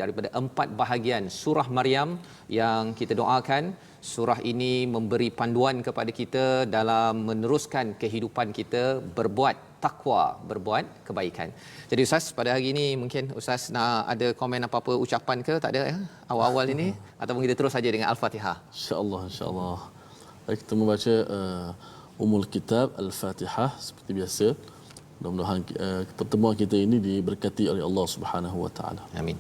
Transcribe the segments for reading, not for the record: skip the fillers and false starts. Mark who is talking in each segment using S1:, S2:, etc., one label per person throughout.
S1: daripada 4 bahagian surah Maryam yang kita doakan surah ini memberi panduan kepada kita dalam meneruskan kehidupan kita berbuat takwa, berbuat kebaikan. Jadi Ustaz, pada hari ini mungkin Ustaz nak ada komen apa-apa ucapan ke? Tak ada ya? Awal-awal ini ataupun kita terus saja dengan Al-Fatihah.
S2: InsyaAllah, insyaAllah. Baik, kita membaca Ummul Kitab Al-Fatihah seperti biasa. Mudah-mudahan pertemuan kita ini diberkati oleh Allah Subhanahu wa taala.
S1: Amin.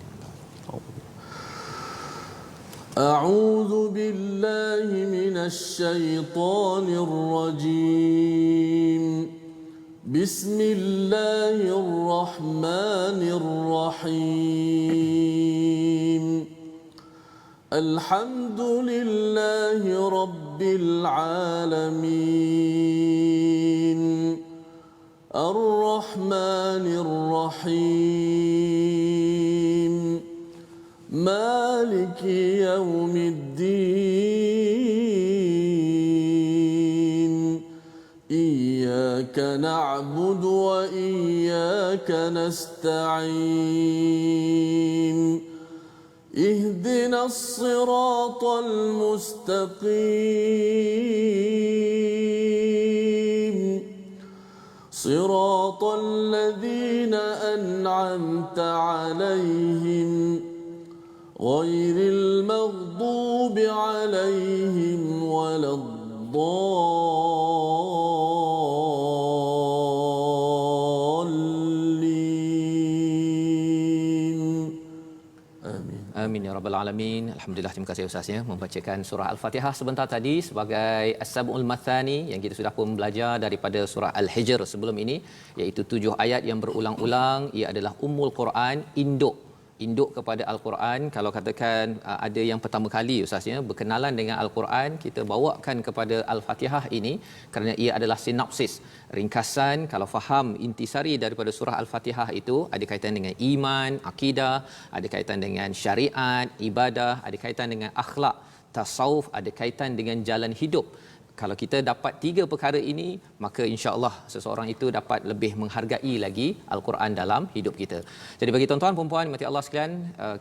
S2: A'udzu billahi minasy syaithanir rajim. Bismillahirrahmanirrahim. Alhamdulillahi rabbil alamin. Ar-Rahmanir Rahim. Maliki yaumiddin. Iyyaka na'budu wa iyyaka nasta'in. Ihdinas siratal mustaqim. صراط الذين أنعمت عليهم غير المغضوب عليهم ولا الضالين آمين.
S1: Amin ya rabbal alamin. Alhamdulillah, terima kasih Ustaz ya membacakan surah Al-Fatihah sebentar tadi sebagai As-Sab'ul Mathani yang kita sudah pun belajar daripada surah Al-Hijr sebelum ini, iaitu 7 ayat yang berulang-ulang. Ia adalah Ummul Quran, induk kepada Al-Quran. Kalau katakan ada yang pertama kali Ustaz ya berkenalan dengan Al-Quran, kita bawakan kepada Al-Fatihah ini kerana ia adalah sinopsis, ringkasan. Kalau faham intisari daripada surah Al-Fatihah itu ada kaitan dengan iman, akidah, ada kaitan dengan syariat, ibadah, ada kaitan dengan akhlak, tasawuf, ada kaitan dengan jalan hidup. Kalau kita dapat 3 perkara ini, maka insya-Allah seseorang itu dapat lebih menghargai lagi Al-Quran dalam hidup kita. Jadi bagi tuan-tuan dan puan-puan mati Allah sekalian,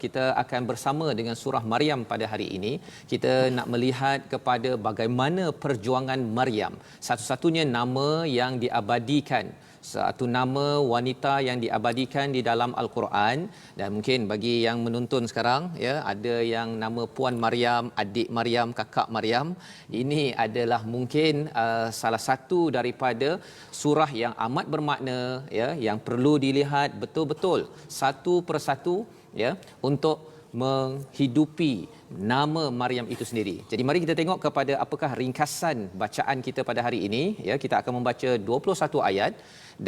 S1: kita akan bersama dengan surah Maryam pada hari ini. Kita nak melihat kepada bagaimana perjuangan Maryam, satu-satunya nama yang diabadikan, satu nama wanita yang diabadikan di dalam Al-Quran. Dan mungkin bagi yang menonton sekarang ya, ada yang nama Puan Maryam, adik Maryam, kakak Maryam. Ini adalah mungkin salah satu daripada surah yang amat bermakna ya, yang perlu dilihat betul-betul satu persatu ya untuk menghidupi nama Maryam itu sendiri. Jadi mari kita tengok kepada apakah ringkasan bacaan kita pada hari ini ya. Kita akan membaca 21 ayat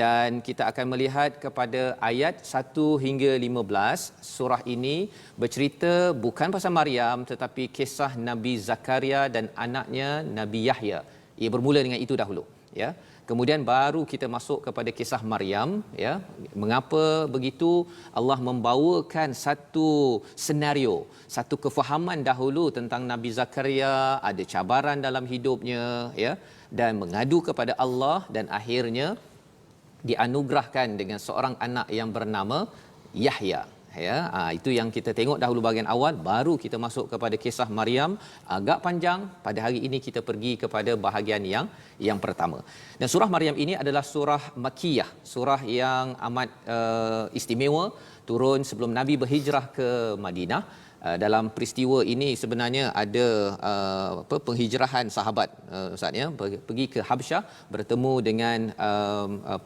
S1: dan kita akan melihat kepada ayat 1 hingga 15. Surah ini bercerita bukan pasal Maryam tetapi kisah Nabi Zakaria dan anaknya Nabi Yahya. Ia bermula dengan itu dahulu ya. Kemudian baru kita masuk kepada kisah Maryam ya. Mengapa begitu? Allah membawakan satu senario, satu kefahaman dahulu tentang Nabi Zakaria, ada cabaran dalam hidupnya ya, dan mengadu kepada Allah dan akhirnya dianugerahkan dengan seorang anak yang bernama Yahya ya. Itu yang kita tengok dahulu bahagian awal, baru kita masuk kepada kisah Maryam agak panjang. Pada hari ini kita pergi kepada bahagian yang pertama. Dan surah Maryam ini adalah surah Makkiyah, surah yang amat istimewa, turun sebelum Nabi berhijrah ke Madinah. Dalam peristiwa ini sebenarnya ada penghijrahan sahabat Ustaz ya, pergi ke Habsyah bertemu dengan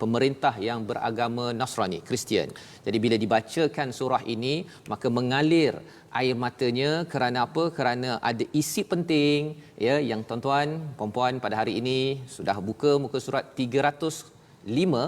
S1: pemerintah yang beragama Nasrani, Kristian. Jadi bila dibacakan surah ini maka mengalir air matanya. Kerana apa? Kerana ada isi penting ya, yang tuan-tuan puan-puan pada hari ini sudah buka muka surat 305.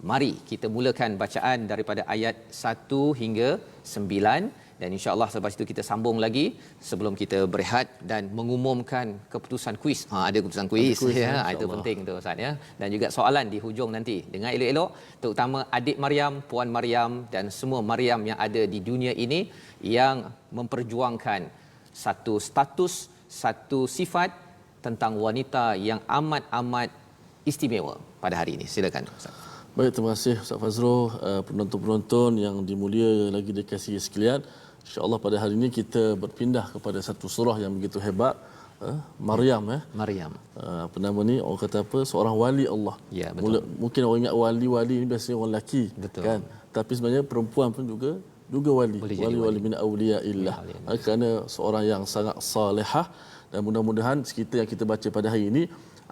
S1: Mari kita mulakan bacaan daripada ayat 1 hingga 9 dan insya-Allah selepas itu kita sambung lagi sebelum kita berehat dan mengumumkan keputusan kuis. Ada keputusan kuis ya. Itu penting tu Ustaz ya. Dan juga soalan di hujung nanti. Dengar elok-elok, terutama adik Maryam, puan Maryam dan semua Maryam yang ada di dunia ini yang memperjuangkan satu status, satu sifat tentang wanita yang amat-amat istimewa pada hari ini. Silakan Ustaz.
S2: Baik, terima kasih Ustaz Fazrul. Penonton-penonton yang dimulia lagi dikasihi sekalian, insya-Allah pada hari ini kita berpindah kepada satu surah yang begitu hebat, Maryam.
S1: Maryam.
S2: Apa nama ni, orang kata apa, seorang wali Allah.
S1: Ya, betul.
S2: Mungkin orang ingat wali ni biasanya orang lelaki,
S1: Betul.
S2: kan, tapi sebenarnya perempuan pun juga wali,
S1: Boleh jadi
S2: wali min auliyaillah. Kerana seorang yang sangat salihah, dan mudah-mudahan kita yang kita baca pada hari ini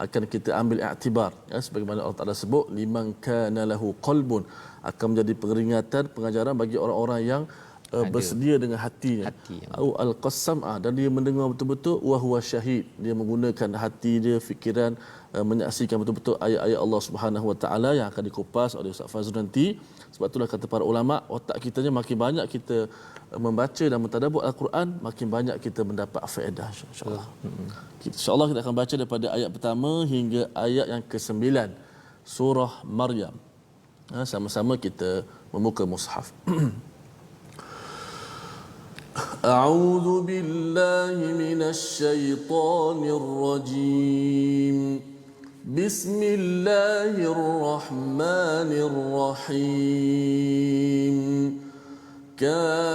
S2: akan kita ambil iktibar, sebagaimana Allah Taala sebut, liman kana lahu qalbun, akan menjadi peringatan, pengajaran bagi orang-orang yang bersedia dengan hatinya. Al-qassam, dan dia mendengar betul-betul, wa huwa syahid, dia menggunakan hati dia, fikiran, menyaksikan betul-betul ayat-ayat Allah Subhanahu Wa Taala yang akan dikupas oleh Ustaz Fazrul nanti. Sebab itulah kata para ulama, otak kitanya makin banyak kita membaca dan mentadabbur Al-Quran, makin banyak kita mendapat faedah, insya-Allah. Insya-Allah kita akan baca daripada ayat pertama hingga ayat yang ke-9 surah Maryam. Sama-sama kita membuka mushaf. A'udzu billahi minasy syaithanir rajim. Bismillahirrahmanirrahim. Kafha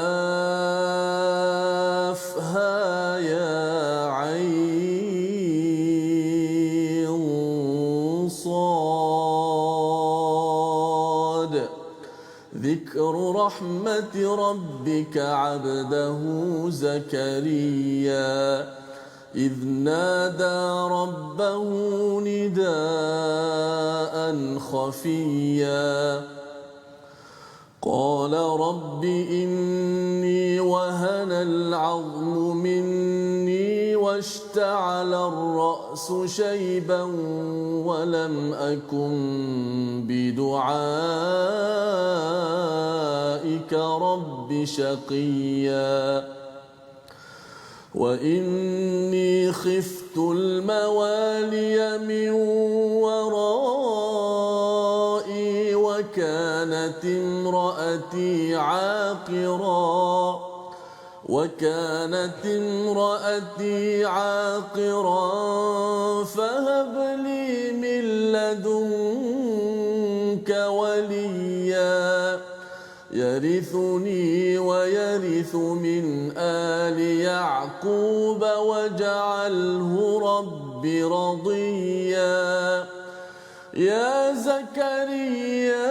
S2: ya 'ain Shad. ذكر رحمة ربك عبده زكريا إذ نادى ربه نداء خفيا قال رب إني وهن العظم مني واشتعل الرأس شيبا ولم أكن بدعائك رب شقيا وإني خفت الموالي من ورائي وكانت امرأتي عاقرا فهب لي من لدنك وليا يرثني ويرث من آل يعقوب واجعله رب رضيا يا زكريا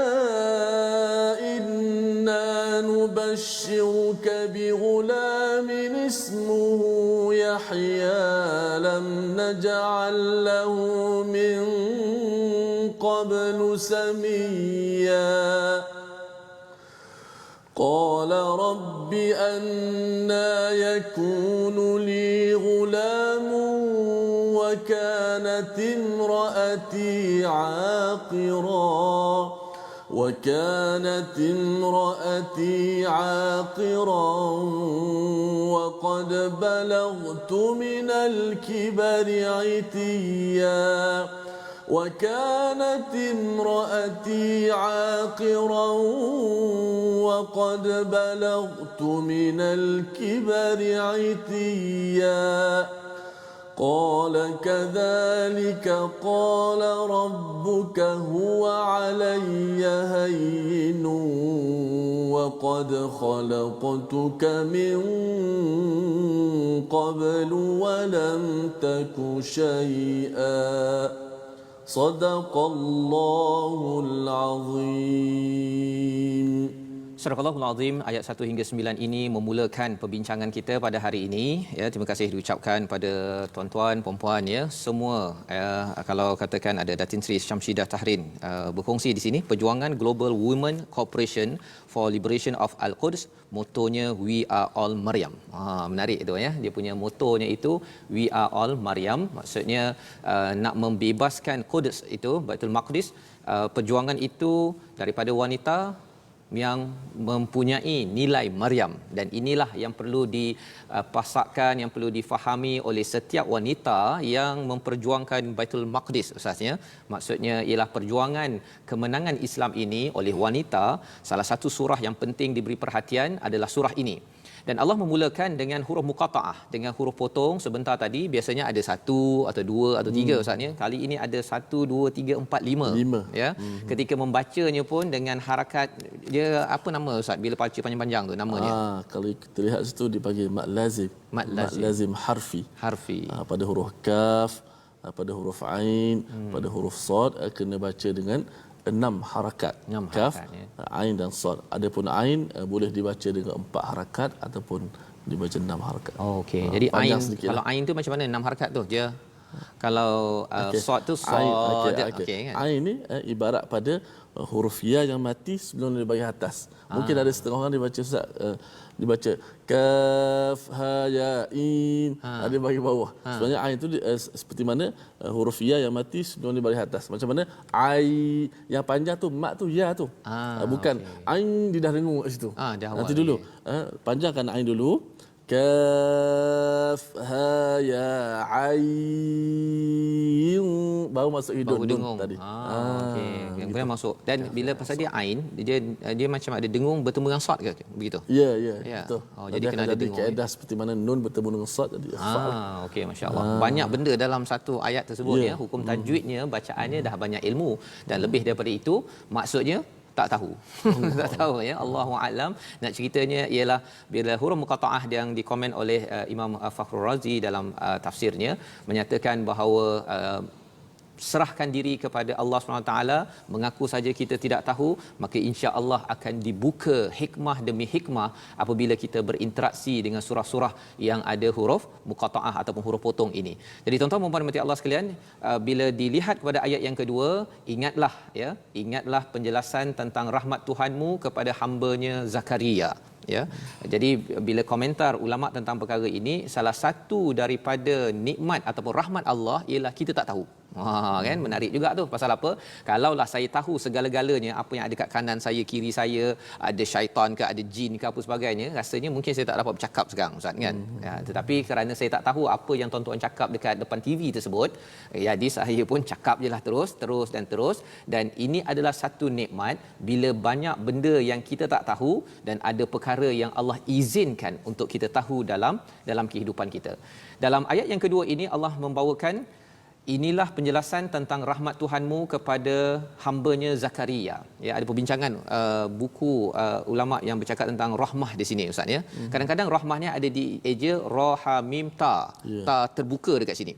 S2: إنا نبشرك بغلام اسمه يحيى لم نجعل له من قبل سميا قال رب أنى يكون لي غلام وكانت امرأتي عاقرا وقد بلغت من الكبر عتيا وكانت امرأتي عاقرا وقد بلغت من الكبر عتيا قال كذلك قال ربك هو علي هين وقد خلقتك من قبل ولم تك شيئا صدق الله العظيم.
S1: Surah Al-Qur'anul Azim ayat 1 hingga 9 ini memulakan perbincangan kita pada hari ini, ya. Terima kasih diucapkan pada tuan-tuan, puan-puan, ya, semua, kalau katakan ada Datin Sri Syamsidah Tahrin berkongsi di sini, perjuangan Global Women Corporation for Liberation of Al-Quds, motonya We Are All Maryam. Menarik itu, ya. Dia punya motonya itu We Are All Maryam, maksudnya nak membebaskan Quds itu, Baitul Maqdis. Perjuangan itu daripada wanita yang mempunyai nilai Maryam, dan inilah yang perlu dipasakkan, yang perlu difahami oleh setiap wanita yang memperjuangkan Baitul Maqdis. Ustaznya, maksudnya ialah perjuangan kemenangan Islam ini oleh wanita. Salah satu surah yang penting diberi perhatian adalah surah ini. Dan Allah memulakan dengan huruf muqatta'ah, dengan huruf potong. Sebentar tadi biasanya ada satu atau dua atau tiga Ustaz ya. Kali ini ada 1 2 3 4 5 ya. Ketika membacanya pun dengan harakat dia, apa nama Ustaz bila baca panjang-panjang tu nama dia?
S2: Kalau kita lihat situ dipanggil mad lazim.
S1: Mad lazim
S2: harfi.
S1: Harfi.
S2: Pada huruf kaf, pada huruf ain, pada huruf sad kena baca dengan 6 harakat.
S1: 6
S2: Kaf,
S1: harakat, ya.
S2: ain dan sad. Adapun ain boleh dibaca dengan 4 harakat ataupun dibaca 6 harakat.
S1: Oh, okey. Jadi ain, kalau
S2: lah.
S1: ain tu macam mana 6 harakat tu? Dia kalau sad tu sad.
S2: Okey. Ain ni ibarat pada huruf ya yang mati sebelum dia bagi atas. Mungkin ada setengah orang dia baca Ustaz, dibaca kaf ha ya in, dia bagi bawah. Sebenarnya ain tu seperti mana huruf ya yang mati sebelum dia bagi atas. Macam mana ai yang panjang tu mat tu ya tu. Bukan ain dia dah dengung kat situ. Nanti dulu panjangkan ain dulu. Kaf ha ya ain, baru masuk hidung tadi.
S1: Okey. Kemudian masuk. Dan bila pasal dia ain, dia macam ada dengung bertemu dengan sad ke begitu?
S2: Ya, betul.
S1: Jadi kena ada dengung.
S2: Kaedah seperti mana nun bertemu dengan sad tadi.
S1: Okey, masya-Allah. Banyak benda dalam satu ayat tersebut ya. Hukum tajwidnya, bacaannya dah banyak ilmu, dan lebih daripada itu maksudnya tak tahu. Tak tahu ya, Allahu a'lam. Nak ceritanya ialah bila huruf muqatta'ah yang dikomen oleh Imam Fakhrul Razi dalam tafsirnya menyatakan bahawa serahkan diri kepada Allah SWT, mengaku saja kita tidak tahu, maka insya-Allah akan dibuka hikmah demi hikmah apabila kita berinteraksi dengan surah-surah yang ada huruf muqatta'ah ataupun huruf potong ini. Jadi tuan-tuan dan puan-puan Allah sekalian, bila dilihat kepada ayat yang kedua, ingatlah penjelasan tentang rahmat Tuhanmu kepada hamba-Nya Zakaria. Ya. Jadi bila komentar ulama tentang perkara ini, salah satu daripada nikmat ataupun rahmat Allah ialah kita tak tahu. Kan menarik juga tu. Pasal apa? Kalaulah saya tahu segala-galanya, apa yang ada kat kanan saya, kiri saya, ada syaitan ke, ada jin ke apa sebagainya, rasanya mungkin saya tak dapat bercakap sekarang Ustaz kan. Tetapi kerana saya tak tahu apa yang tuan-tuan cakap dekat depan TV tersebut, jadi saya pun cakap jelah terus dan ini adalah satu nikmat bila banyak benda yang kita tak tahu dan ada perkara yang Allah izinkan untuk kita tahu dalam kehidupan kita. Dalam ayat yang kedua ini Allah membawakan inilah penjelasan tentang rahmat Tuhanmu kepada hamba-Nya Zakaria. Ya, ada perbincangan buku ulama yang bercakap tentang rahmah di sini Ustaz ya. Kadang-kadang rahmahnya ada di eja ra ha mim ta. Ta terbuka dekat sini.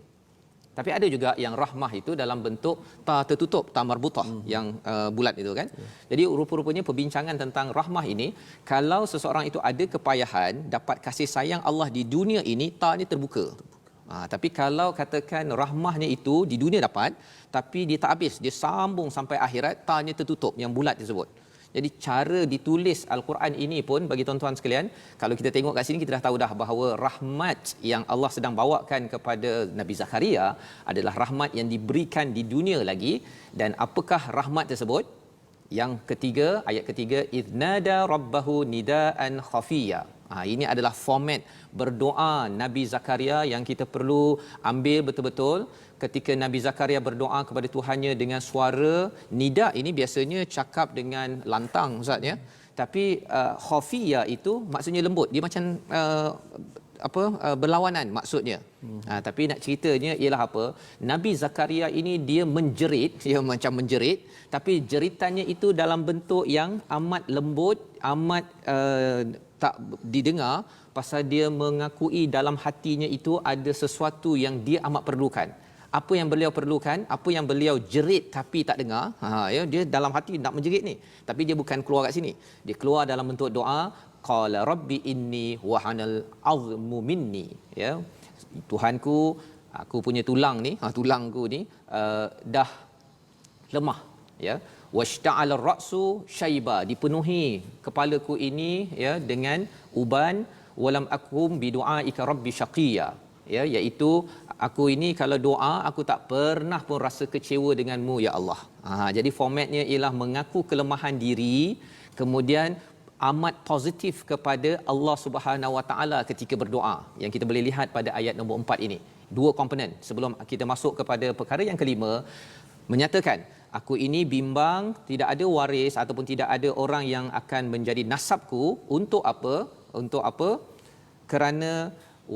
S1: Tapi ada juga yang rahmah itu dalam bentuk ta tertutup, ta marbutah yang bulat itu kan. Jadi rupa-rupanya perbincangan tentang rahmah ini, kalau seseorang itu ada kepayahan dapat kasih sayang Allah di dunia ini, ta ni terbuka. Tapi kalau katakan rahmahnya itu di dunia dapat, tapi dia tak habis, dia sambung sampai akhirat, tanya tertutup yang bulat tersebut. Jadi cara ditulis Al-Quran ini pun bagi tuan-tuan sekalian, kalau kita tengok kat sini kita dah tahu dah bahawa rahmat yang Allah sedang bawakan kepada Nabi Zakaria adalah rahmat yang diberikan di dunia lagi. Dan apakah rahmat tersebut? Yang ketiga, ayat ketiga, idnada rabbahu nidaan khafiyya. Ini adalah format berdoa Nabi Zakaria yang kita perlu ambil betul-betul. Ketika Nabi Zakaria berdoa kepada Tuhannya dengan suara nida, ini biasanya cakap dengan lantang Ustaz ya. Tapi khafiyya itu maksudnya lembut. Dia macam berlawanan maksudnya. Tapi nak ceritanya ialah apa? Nabi Zakaria ini dia menjerit, dia macam menjerit, tapi jeritannya itu dalam bentuk yang amat lembut, amat tak didengar, pasal dia mengakui dalam hatinya itu ada sesuatu yang dia amat perlukan. Apa yang beliau perlukan, apa yang beliau jerit tapi tak dengar, dia dalam hati nak menjerit ni, tapi dia bukan keluar kat sini. Dia keluar dalam bentuk doa, qala rabbi inni wahanal azmu minni, ya. Tuhanku, aku punya tulang ni, tulangku ni dah lemah, ya. Washta'ala ar-ra'su syaiba, dipenuhi kepalaku ini ya dengan uban, walam akum bidu'aika rabbi syaqiyya, ya, iaitu aku ini kalau doa aku tak pernah pun rasa kecewa denganmu ya Allah. Jadi formatnya ialah mengaku kelemahan diri, kemudian amat positif kepada Allah Subhanahu Wa Taala ketika berdoa, yang kita boleh lihat pada ayat nombor 4 ini. Dua komponen. Sebelum kita masuk kepada perkara yang kelima, menyatakan aku ini bimbang, tidak ada waris ataupun tidak ada orang yang akan menjadi nasabku. Untuk apa? Untuk apa? kerana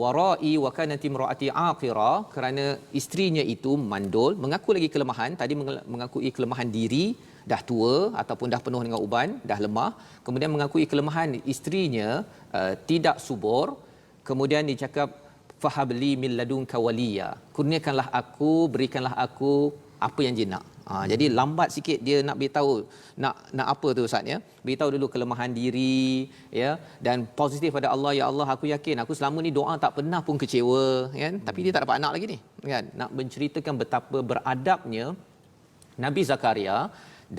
S1: warai wa kanat imraati aqira, kerana isterinya itu mandul, mengaku lagi kelemahan, tadi mengakui kelemahan diri, dah tua ataupun dah penuh dengan uban, dah lemah, kemudian mengakui kelemahan isterinya tidak subur, kemudian dicakap fahabli min ladunka waliya, kurniakanlah aku, berikanlah aku apa yang dia nak. Jadi lambat sikit dia nak beritahu nak apa tu Ustaz ya. Beritahu dulu kelemahan diri ya, dan positif pada Allah. Ya Allah, aku yakin aku selama ni doa tak pernah pun kecewa kan, tapi dia tak dapat anak lagi ni kan. Nak menceritakan betapa beradabnya Nabi Zakaria,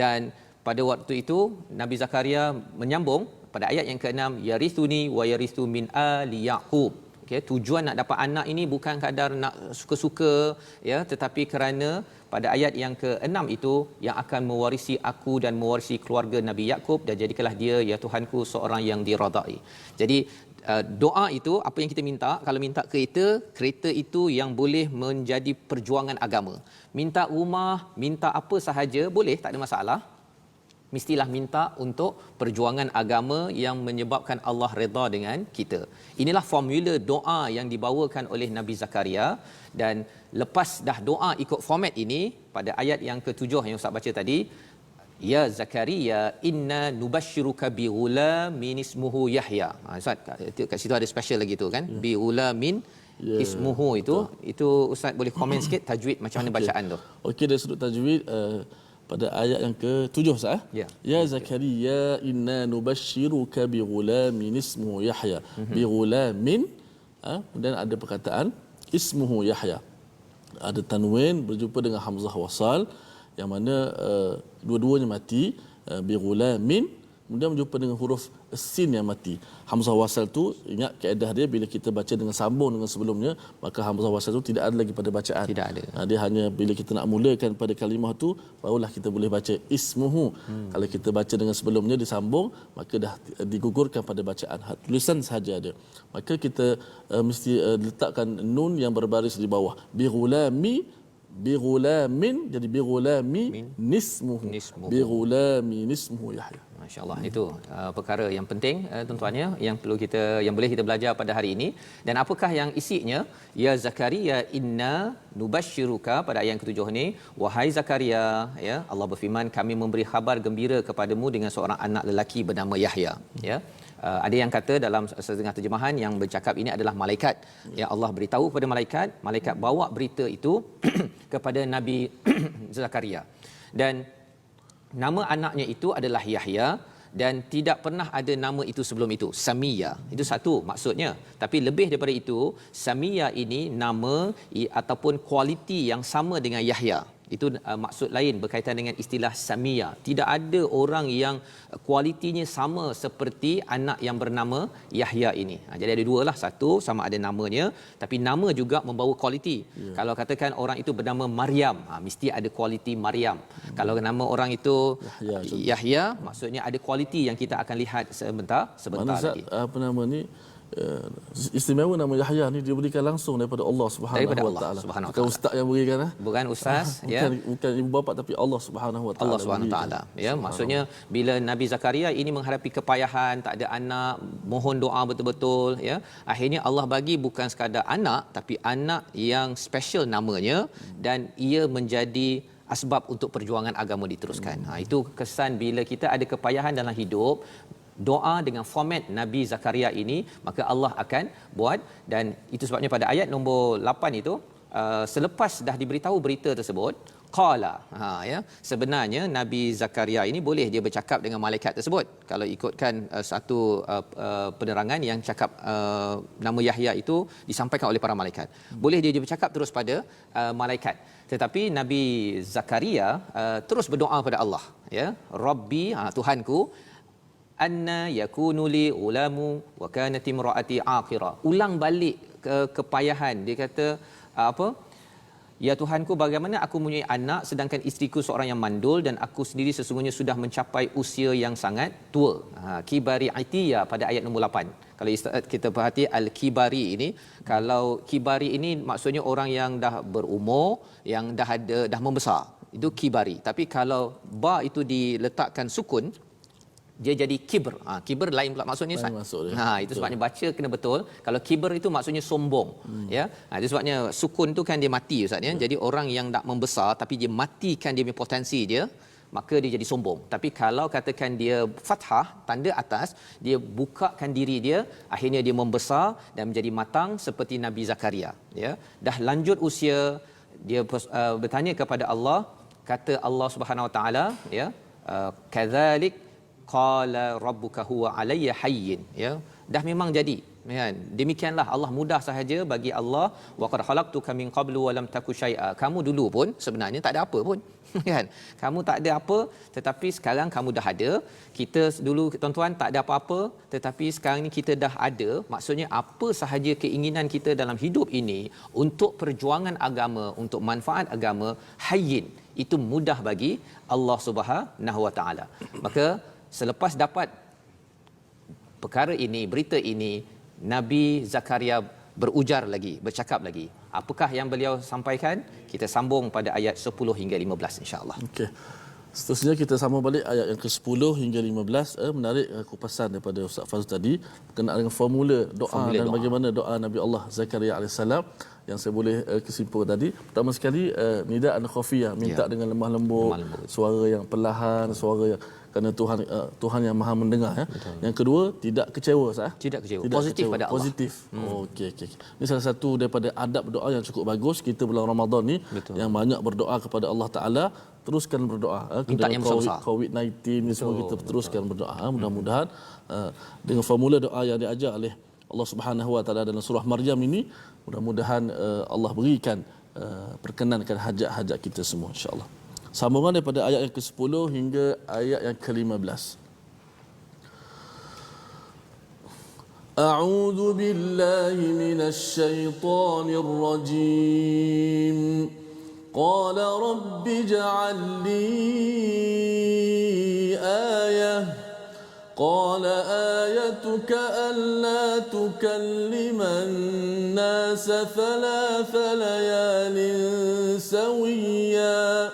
S1: dan pada waktu itu Nabi Zakaria menyambung pada ayat yang ke-6, yarithuni wa yarithu min ali Yaqub. Okay, tujuan nak dapat anak ini bukan kadar nak suka-suka ya, tetapi kerana pada ayat yang ke-6 itu yang akan mewarisi aku dan mewarisi keluarga Nabi Yaqub, dan jadikanlah dia ya Tuhanku seorang yang diradai. Jadi doa itu apa yang kita minta. Kalau minta kereta itu yang boleh menjadi perjuangan agama. Minta rumah, minta apa sahaja boleh, tak ada masalah. Mestilah minta untuk perjuangan agama yang menyebabkan Allah redha dengan kita. Inilah formula doa yang dibawakan oleh Nabi Zakaria, dan lepas dah doa ikut format ini, pada ayat yang ke-7 yang Ustaz baca tadi, ya Zakaria inna nubashshiruka bi ghulamin ismuhu Yahya. Ustaz kat situ ada special lagi tu kan, bi ghulamin ismuhu itu Ustaz boleh komen sikit tajwid macam mana bacaan tu.
S2: Okey, dari sudut tajwid pada ayat yang ke-7 sah. Ya Zakaria inna nubashshiruka bi ghulamin ismuhu Yahya. Bi ghulamin, kemudian ada perkataan ismuhu Yahya. Ada tanwin berjumpa dengan hamzah wasal yang mana dua-duanya mati, bi ghulamin, kemudian berjumpa dengan huruf sin yang mati. Hamzah wasal tu ingat kaedah dia, bila kita baca dengan sambung dengan sebelumnya, maka hamzah wasal tu tidak ada lagi pada bacaan.
S1: Tidak ada.
S2: Dia hanya bila kita nak mulakan pada kalimah tu barulah kita boleh baca ismuhu. Kalau kita baca dengan sebelumnya disambung, maka dah digugurkan pada bacaan. Tulisan sahaja ada. Maka kita mesti letakkan nun yang berbaris di bawah. Bi ghulamin, jadi bi ghulami nismuhu. Bi ghulami nismuhu Yahya.
S1: Masya-Allah, itu perkara yang penting tuan-tuannya yang perlu kita, yang boleh kita belajar pada hari ini. Dan apakah yang isinya? Ya Zakaria inna nubashshiruka, pada ayat yang ke-7 ni, wahai Zakaria ya, Allah berfirman, kami memberi khabar gembira kepadamu dengan seorang anak lelaki bernama Yahya ya. Ada yang kata dalam setengah terjemahan yang bercakap ini adalah malaikat. Ya, Allah beritahu kepada malaikat, malaikat bawa berita itu kepada Nabi Zakaria. Dan nama anaknya itu adalah Yahya, dan tidak pernah ada nama itu sebelum itu, Samiya. Itu satu maksudnya. Tapi lebih daripada itu, Samiya ini nama ataupun kualiti yang sama dengan Yahya. Itu maksud lain berkaitan dengan istilah Samiya. Tidak ada orang yang kualitinya sama seperti anak yang bernama Yahya ini. Jadi ada dua lah. Satu, sama ada namanya, tapi nama juga membawa kualiti. Kalau katakan orang itu bernama Maryam, mesti ada kualiti Maryam. Kalau nama orang itu Yahya, maksudnya ada kualiti yang kita akan lihat sebentar lagi.
S2: Apa nama ni? Istimewa nama Yahya ni diberikan langsung daripada Allah Subhanahu wa taala. Bukan ustaz yang berikan,
S1: bukan ustaz ya,
S2: bukan ibu bapa, tapi Allah Subhanahu wa taala.
S1: Allah Subhanahu wa taala ya. Maksudnya bila Nabi Zakaria ini menghadapi kepayahan, tak ada anak, mohon doa betul-betul ya, akhirnya Allah bagi bukan sekadar anak, tapi anak yang special namanya, dan ia menjadi asbab untuk perjuangan agama diteruskan. Itu kesan bila kita ada kepayahan dalam hidup, doa dengan format Nabi Zakaria ini, maka Allah akan buat. Dan itu sebabnya pada ayat nombor 8 itu, selepas dah diberitahu berita tersebut, qala, ya, sebenarnya Nabi Zakaria ini boleh dia bercakap dengan malaikat tersebut. Kalau ikutkan satu penerangan yang cakap nama Yahya itu disampaikan oleh para malaikat, boleh dia bercakap terus pada malaikat. Tetapi Nabi Zakaria terus berdoa pada Allah ya, Rabbi, Tuhanku, anna yakunu li ulamu wa kanat imraati aqira. Ulang balik kepayahan. Dia kata apa? Ya Tuhanku, bagaimana aku mempunyai anak sedangkan isteriku seorang yang mandul, dan aku sendiri sesungguhnya sudah mencapai usia yang sangat tua. Kibari itiya pada ayat nombor 8. Kalau kita perhati al-kibari ini, kalau kibari ini maksudnya orang yang dah berumur, yang dah membesar. Itu kibari. Tapi kalau ba itu diletakkan sukun, dia jadi kibr. Kibr lain pula maksudnya Ustaz.
S2: Itu
S1: betul. Sebabnya baca kena betul. Kalau kibr itu maksudnya sombong. Ya. Itu sebabnya sukun tu kan dia mati Ustaz ya. Jadi orang yang nak membesar tapi dia matikan dia punya potensi dia, maka dia jadi sombong. Tapi kalau katakan dia fathah, tanda atas, dia bukakan diri dia, akhirnya dia membesar dan menjadi matang seperti Nabi Zakaria, ya. Dah lanjut usia, dia bertanya kepada Allah, kata Allah Subhanahu Wa Taala, ya, kadzalik qala rabbuka huwa alayya hayyin, ya. Dah memang jadi, kan. Demikianlah Allah mudah sahaja bagi Allah. Wa qad khalaqtuka min qablu wa lam taku syai'a. Kamu dulu pun sebenarnya tak ada apa pun. Kan? Kamu tak ada apa, tetapi sekarang kamu dah ada. Kita dulu tuan-tuan tak ada apa-apa, tetapi sekarang ni kita dah ada. Maksudnya apa sahaja keinginan kita dalam hidup ini untuk perjuangan agama, untuk manfaat agama, hayyin, itu mudah bagi Allah Subhanahu Wa Taala. Maka selepas dapat perkara ini, berita ini, Nabi Zakaria berujar lagi, bercakap lagi. Apakah yang beliau sampaikan? Kita sambung pada ayat 10 hingga 15 insya-Allah.
S2: Okey. Seterusnya kita sambung balik ayat yang ke-10 hingga 15. Menarik kupasan daripada Ustaz Fazul tadi berkenaan dengan formula doa dan bagaimana doa Nabi Allah Zakaria alaihissalam yang saya boleh kesimpulkan tadi. Pertama sekali nidaan khafiyah, minta dengan lemah lembut, suara yang perlahan, suara yang kerana Tuhan yang Maha mendengar, ya. Betul. Yang kedua, tidak kecewa sah.
S1: Tidak kecewa. Positif pada Allah.
S2: Positif. Okey. Ini salah satu daripada adab doa yang cukup bagus kita bulan Ramadan ni. Betul. Yang banyak berdoa kepada Allah Taala, teruskan berdoa.
S1: Minta yang besar.
S2: COVID-19 ni semua kita teruskan berdoa. Mudah-mudahan dengan formula doa yang diajar oleh Allah Subhanahu Wa Taala dalam surah Maryam ini, mudah-mudahan Allah berikan perkenankan hajat-hajat kita semua insya-Allah. Sambungan daripada ayat yang ke-10 hingga ayat yang ke-15. A'udzu billahi minasy syaithanir rajim. Qala rabbi ij'al li ayah. Qala ayatuka alla tukalliman nasa thalatha layalin sawiyya.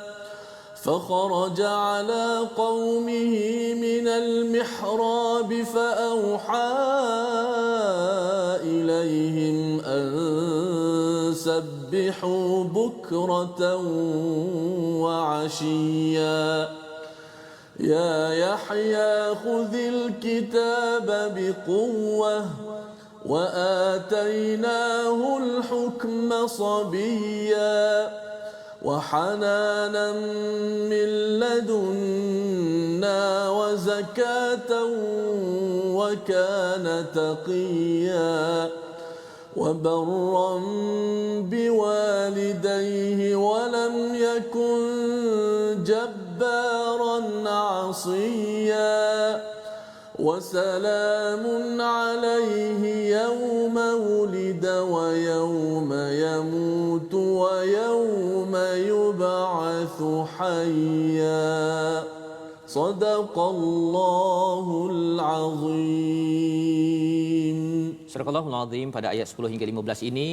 S2: فخرج على قومه من المحراب فأوحى إليهم أن سبحوا بكرة وعشيا يا يحيى خذ الكتاب بقوة وآتيناه الحكم صبيا وحنانا من لدنا وزكاة وكان تقيا وبرا بوالديه ولم يكن جبارا عصيا وسلام عليه يوم ولد ويوم يموت ويوم يبعث حيا صدق الله العظيم.
S1: Surah Al-Azim pada ayat 10 hingga 15 ini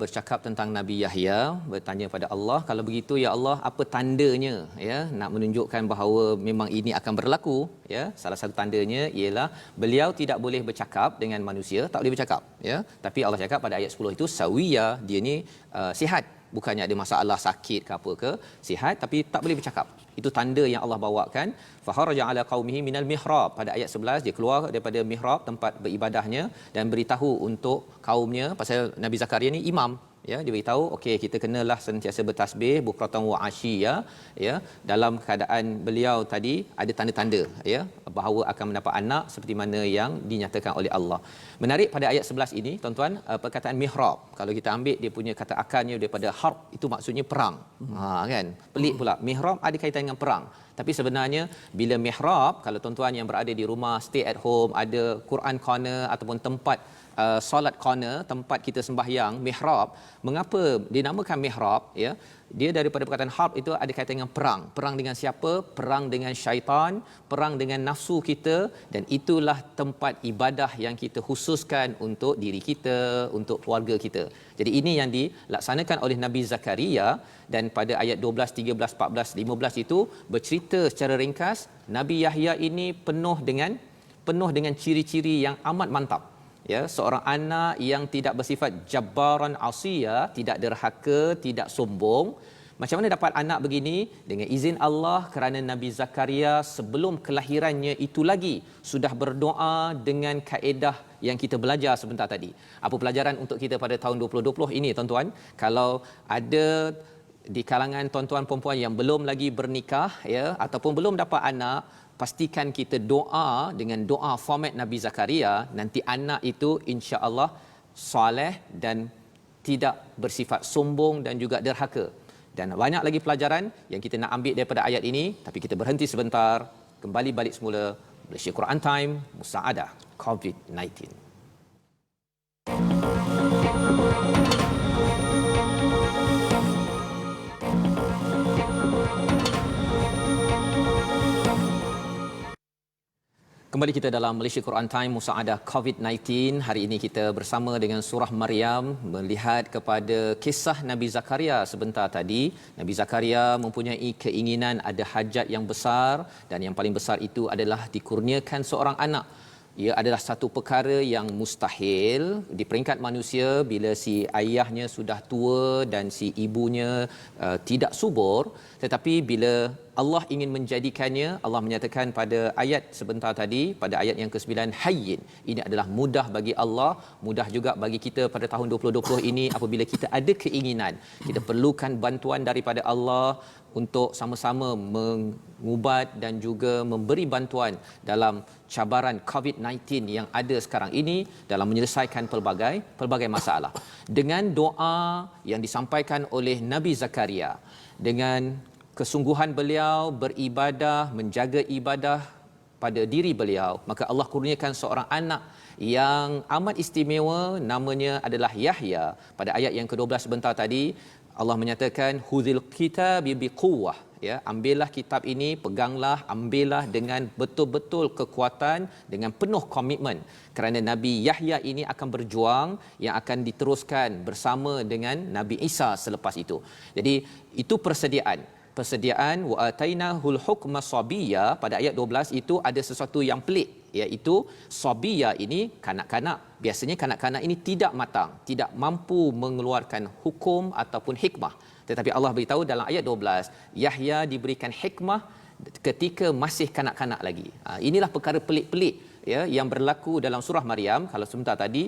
S1: bercakap tentang Nabi Yahya, bertanya pada Allah, kalau begitu ya Allah, apa tandanya, ya, nak menunjukkan bahawa memang ini akan berlaku, ya. Salah satu tandanya ialah beliau tidak boleh bercakap dengan manusia, tak boleh bercakap, ya. Tapi Allah cakap pada ayat 10 itu sawiya, dia ni sihat, bukannya ada masalah sakit ke apa ke, sihat tapi tak boleh bercakap. Itu tanda yang Allah bawakan. Faharaja ala qaumihi minal mihrab, pada ayat 11 dia keluar daripada mihrab, tempat beribadahnya, dan beritahu untuk kaumnya pasal Nabi Zakaria ni imam, ya. Dia beritahu okey, kita kenalah sentiasa bertasbih bukratan wa asyiya, ya. Dalam keadaan beliau tadi ada tanda-tanda, ya, bahawa akan mendapat anak seperti mana yang dinyatakan oleh Allah. Menarik pada ayat 11 ini tuan-tuan, perkataan mihrab, kalau kita ambil dia punya kata akarnya daripada harb, itu maksudnya perang. Kan pelik pula, mihrab ada kaitan dengan perang. Tapi sebenarnya bila mihrab, kalau tuan-tuan yang berada di rumah stay at home, ada Quran corner ataupun tempat solat corner, tempat kita sembahyang, mihrab. Mengapa dinamakan mihrab, ya? Dia daripada perkataan harb itu ada kaitan dengan perang. Perang dengan siapa? Perang dengan syaitan, perang dengan nafsu kita, dan itulah tempat ibadah yang kita khususkan untuk diri kita, untuk keluarga kita. Jadi ini yang dilaksanakan oleh Nabi Zakaria, dan pada ayat 12, 13, 14, 15 itu bercerita secara ringkas Nabi Yahya ini penuh dengan ciri-ciri yang amat mantap. Ya, seorang anak yang tidak bersifat jabbaran asiya, tidak derhaka, tidak sombong. Macam mana dapat anak begini? Dengan izin Allah, kerana Nabi Zakaria sebelum kelahirannya itu lagi sudah berdoa dengan kaedah yang kita belajar sebentar tadi. Apa pelajaran untuk kita pada tahun 2020 ini, tuan-tuan? Kalau ada di kalangan tuan-tuan perempuan yang belum lagi bernikah, ya, ataupun belum dapat anak, pastikan kita doa dengan doa format Nabi Zakaria, nanti anak itu insya-Allah soleh dan tidak bersifat sombong dan juga derhaka. Dan banyak lagi pelajaran yang kita nak ambil daripada ayat ini, tapi kita berhenti sebentar, kembali balik semula Malaysia Quran Time, Musaadah COVID-19. Kembali kita dalam Malaysia Quran Time Musaadah COVID-19. Hari ini kita bersama dengan surah Maryam, melihat kepada kisah Nabi Zakaria sebentar tadi. Nabi Zakaria mempunyai keinginan, ada hajat yang besar, dan yang paling besar itu adalah dikurniakan seorang anak. Ia adalah satu perkara yang mustahil di peringkat manusia bila si ayahnya sudah tua dan si ibunya tidak subur. Tetapi bila Allah ingin menjadikannya, Allah menyatakan pada ayat sebentar tadi, pada ayat yang ke-9, hayyin. Ini adalah mudah bagi Allah, mudah juga bagi kita pada tahun 2020 ini. Apabila kita ada keinginan, kita perlukan bantuan daripada Allah untuk sama-sama mengubat dan juga memberi bantuan dalam cabaran COVID-19 yang ada sekarang ini, dalam menyelesaikan pelbagai masalah. Dengan doa yang disampaikan oleh Nabi Zakaria, dengan kesungguhan beliau beribadah, menjaga ibadah pada diri beliau, maka Allah kurniakan seorang anak yang amat istimewa, namanya adalah Yahya. Pada ayat yang ke-12 sebentar tadi, Allah menyatakan huzil kitabi biquwwah, ya, ambillah kitab ini, peganglah, ambillah dengan betul-betul kekuatan, dengan penuh komitmen, kerana Nabi Yahya ini akan berjuang yang akan diteruskan bersama dengan Nabi Isa selepas itu. Jadi itu persediaan wa atainahul hukma sabiyya. Pada ayat 12 itu ada sesuatu yang pelik, iaitu sabiyya ini kanak-kanak. Biasanya kanak-kanak ini tidak matang, tidak mampu mengeluarkan hukum ataupun hikmah. Tetapi Allah beritahu dalam ayat 12, Yahya diberikan hikmah ketika masih kanak-kanak lagi. Inilah perkara pelik-pelik, ya, yang berlaku dalam surah Maryam. Kalau sebentar tadi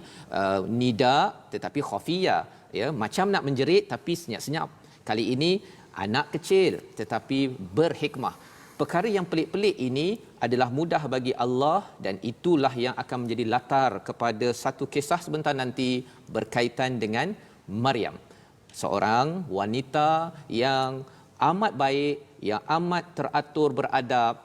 S1: nida tetapi khafiyah, ya, macam nak menjerit tapi senyap-senyap. Kali ini anak kecil tetapi berhikmah. Perkara yang pelik-pelik ini adalah mudah bagi Allah, dan itulah yang akan menjadi latar kepada satu kisah sebentar nanti berkaitan dengan Maryam, seorang wanita yang amat baik, yang amat teratur beradab,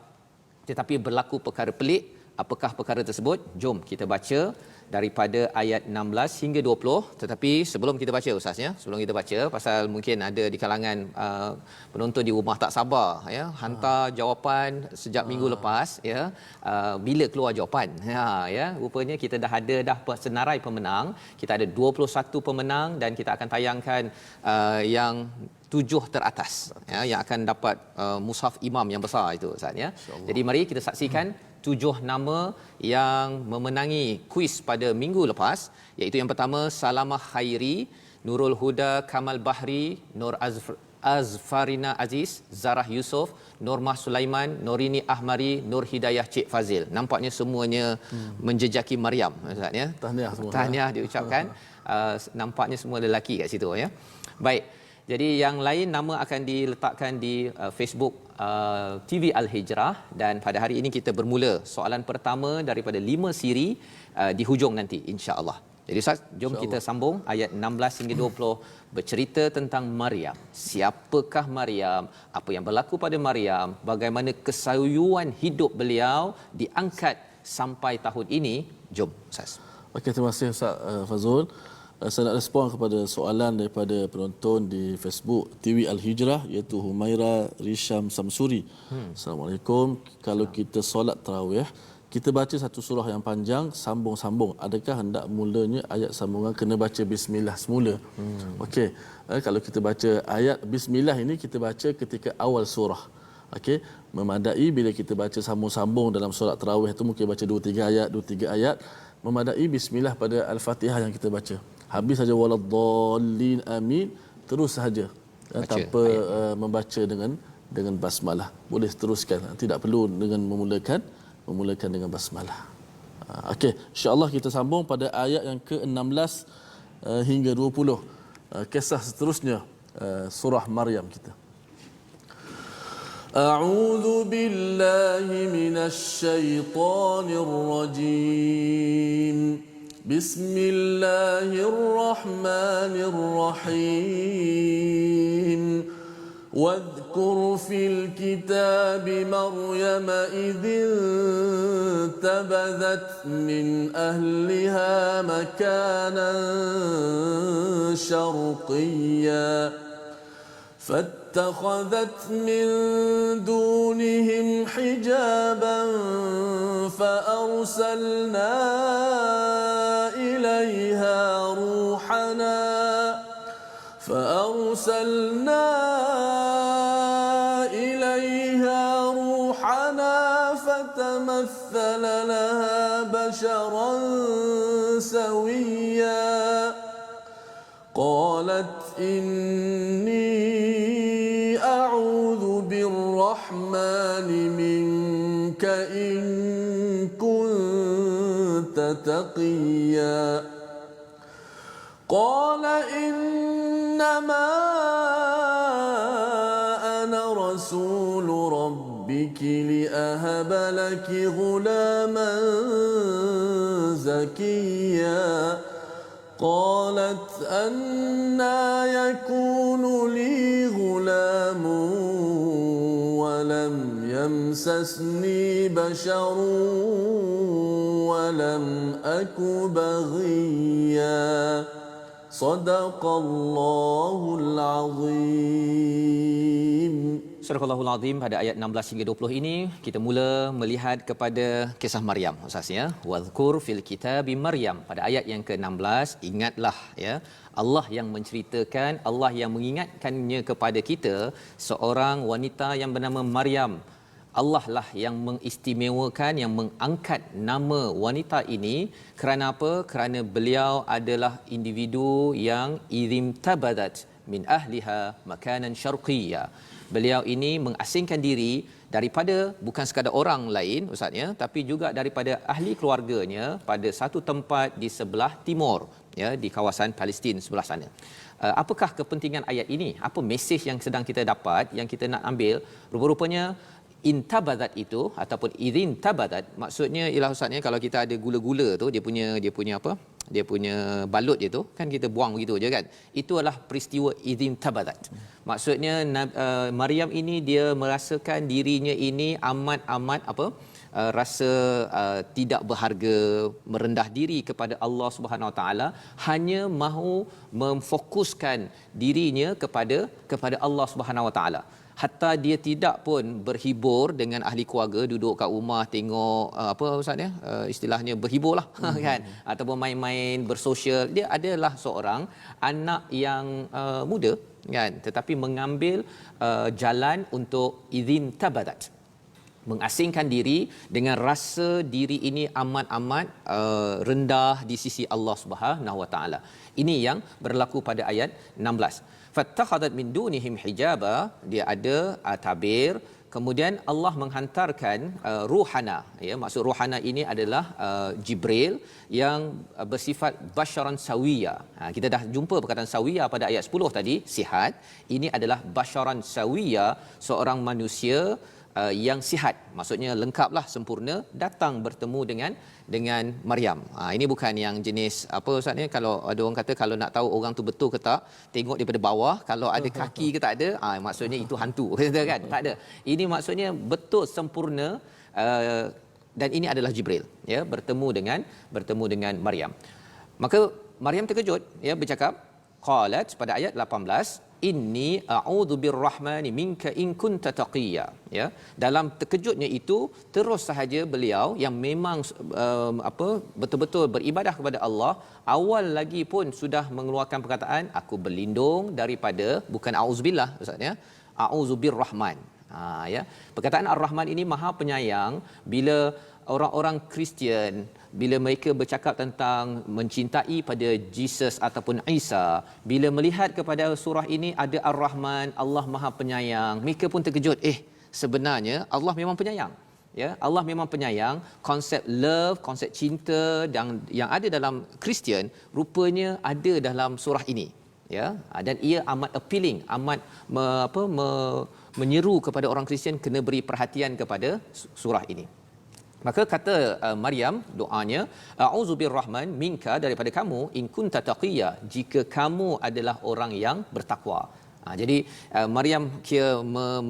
S1: tetapi berlaku perkara pelik. Apakah perkara tersebut? Jom kita baca daripada ayat 16 hingga 20. Tetapi sebelum kita baca, Ustaz, ya, sebelum kita baca, pasal mungkin ada di kalangan penonton di rumah tak sabar, ya, hantar jawapan sejak minggu lepas, ya, bila keluar jawapan. Ya, rupanya kita dah ada senarai pemenang. Kita ada 21 pemenang, dan kita akan tayangkan yang 7 teratas, ya, yang akan dapat mushaf imam yang besar itu, Ustaz, ya. Jadi mari kita saksikan 7 nama yang memenangi kuis pada minggu lepas, iaitu yang pertama Salamah Khairi, Nurul Huda Kamal Bahri, Nur Azfarina Aziz, Zarah Yusof, Normah Sulaiman, Norini Ahmari, Nur Hidayah Cik Fazil. Nampaknya semuanya menjejaki Maryam, Ustaz, ya.
S2: Tahniah semua.
S1: Tahniah diucapkan. Nampaknya semua lelaki kat situ, ya. Baik. Jadi yang lain nama akan diletakkan di Facebook TV Al-Hijrah, dan pada hari ini kita bermula soalan pertama daripada 5 siri di hujung nanti, insya-Allah. Jadi Ustaz, jom kita sambung ayat 16 hingga 20 bercerita tentang Maryam. Siapakah Maryam? Apa yang berlaku pada Maryam? Bagaimana kesayuan hidup beliau diangkat sampai tahun ini? Jom Ustaz.
S2: Okey, terima kasih Ustaz Fazrul. Saya nak respon kepada soalan daripada penonton di Facebook TV Al-Hijrah iaitu Humaira Risham Samsuri. Assalamualaikum. Kalau kita solat tarawih, kita baca satu surah yang panjang sambung-sambung. Adakah hendak mulanya ayat sambungan kena baca bismillah semula? Okey. Kalau kita baca ayat bismillah ini kita baca ketika awal surah. Okey, memadai bila kita baca sambung-sambung dalam solat tarawih tu mungkin baca 2-3 ayat, 2-3 ayat. Memadai bismillah pada al-Fatihah yang kita baca. Habis saja waladdallin amin, terus saja tanpa membaca dengan basmalah. Boleh teruskan, tidak perlu dengan memulakan dengan basmalah. Okey, insya-Allah kita sambung pada ayat yang ke-16 hingga 20. Kisah seterusnya surah Maryam kita. A'udzu billahi minasy syaithanir rajim. Bismillahirrahmanirrahim. واذكر في الكتاب مريم إذ انتبذت من أهلها مكانا شرقيا فاتخذت من دونهم حجابا فأرسلنا إليها روحنا فتمثل لها بشرا سويا قالت إني أعوذ بالرحمن منك إن كنت تقيا قال إنما أنا رسول ربك لأهب لك غلاما زكيا قالت أنى يكون لي غلام ولم يمسسني بشر ولم أك بغيا صدق الله العظيم.
S1: Surah Al-Allahul Azim pada ayat 16 hingga 20 ini kita mula melihat kepada kisah Maryam asasnya. Wadhkur fil kitabi Maryam pada ayat yang ke-16, ingatlah ya Allah yang menceritakan, Allah yang mengingatkannya kepada kita seorang wanita yang bernama Maryam. Allah lah yang mengistimewakan, yang mengangkat nama wanita ini kerana apa? Kerana beliau adalah individu yang idzim tabadat min ahliha makanan syarqiyya. Beliau ini mengasingkan diri daripada bukan sekadar orang lain ustaz ya, tapi juga daripada ahli keluarganya pada satu tempat di sebelah timur ya, di kawasan Palestin sebelah sana. Apakah kepentingan ayat ini? Apa mesej yang sedang kita dapat yang kita nak ambil? Rupa-rupanya intabadat itu ataupun idzin tabadat maksudnya ialah ustaznya kalau kita ada gula-gula tu dia punya apa, dia punya balut dia tu kan kita buang begitu je kan, itu adalah peristiwa idzin tabadat. Maksudnya Maryam ini dia merasakan dirinya ini amat apa, rasa tidak berharga, merendah diri kepada Allah Subhanahu Wa Taala, hanya mahu memfokuskan dirinya kepada Allah Subhanahu Wa Taala. Hatta dia tidak pun berhibur dengan ahli keluarga, duduk kat rumah tengok apa ustaz ya, istilahnya berhiburlah kan, ataupun main-main bersosial. Dia adalah seorang anak yang muda kan, tetapi mengambil jalan untuk idzin tabadat, mengasingkan diri dengan rasa diri ini amat-amat rendah di sisi Allah Subhanahu Wa Taala. Ini yang berlaku pada ayat 16. Fattakhadat min dunihim hijaba, dia ada tabir, kemudian Allah menghantarkan ruhana ya, maksud ruhana ini adalah Jibril yang bersifat basyaran sawiya. Kita dah jumpa perkataan sawiya pada ayat 10 tadi, sihat. Ini adalah basyaran sawiya, seorang manusia yang sihat, maksudnya lengkaplah, sempurna, datang bertemu dengan Maryam. Ini bukan yang jenis apa ustaz ni, kalau ada orang kata kalau nak tahu orang tu betul ke tak, tengok daripada bawah, kalau ada kaki ke tak ada, maksudnya itu hantu kata kan. Tak ada. Ini maksudnya betul sempurna, dan ini adalah Jibril, ya, bertemu dengan Maryam. Maka Maryam terkejut, ya, bercakap, qalat pada ayat 18, inni a'udzu birrahmani minka in kunta taqiyya, ya. Dalam terkejutnya itu terus sahaja beliau yang memang betul-betul beribadah kepada Allah, awal lagi pun sudah mengeluarkan perkataan, aku berlindung daripada, bukan auzubillah ustaz, ya, a'udzu birrahman. Ya, perkataan ar-rahman ini maha penyayang. Bila orang-orang Kristian, bila mereka bercakap tentang mencintai pada Jesus ataupun Isa, bila melihat kepada surah ini ada ar-rahman, Allah maha penyayang, mereka pun terkejut, sebenarnya Allah memang penyayang, ya, Allah memang penyayang. Konsep love, konsep cinta yang ada dalam Kristian rupanya ada dalam surah ini, ya. Dan ia amat appealing, amat menyeru kepada orang Kristian kena beri perhatian kepada surah ini. Maka kata Maryam doanya, a'udzu birrahman minka, daripada kamu, in kunta taqiyya, jika kamu adalah orang yang bertakwa. Jadi Maryam kira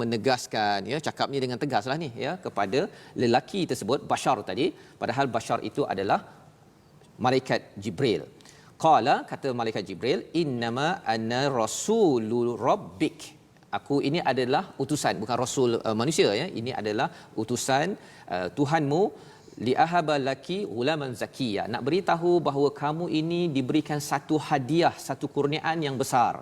S1: menegaskan, ya, cakapnya dengan tegaslah ni, ya, kepada lelaki tersebut, Bashar tadi, padahal Bashar itu adalah malaikat Jibril. Qala, kata malaikat Jibril, innama ana rasulur rabbik, aku ini adalah utusan, bukan rasul manusia, ya, ini adalah utusan Tuhanmu, li ahaba laki ghulaman zakiyya, nak beritahu bahawa kamu ini diberikan satu hadiah, satu kurniaan yang besar,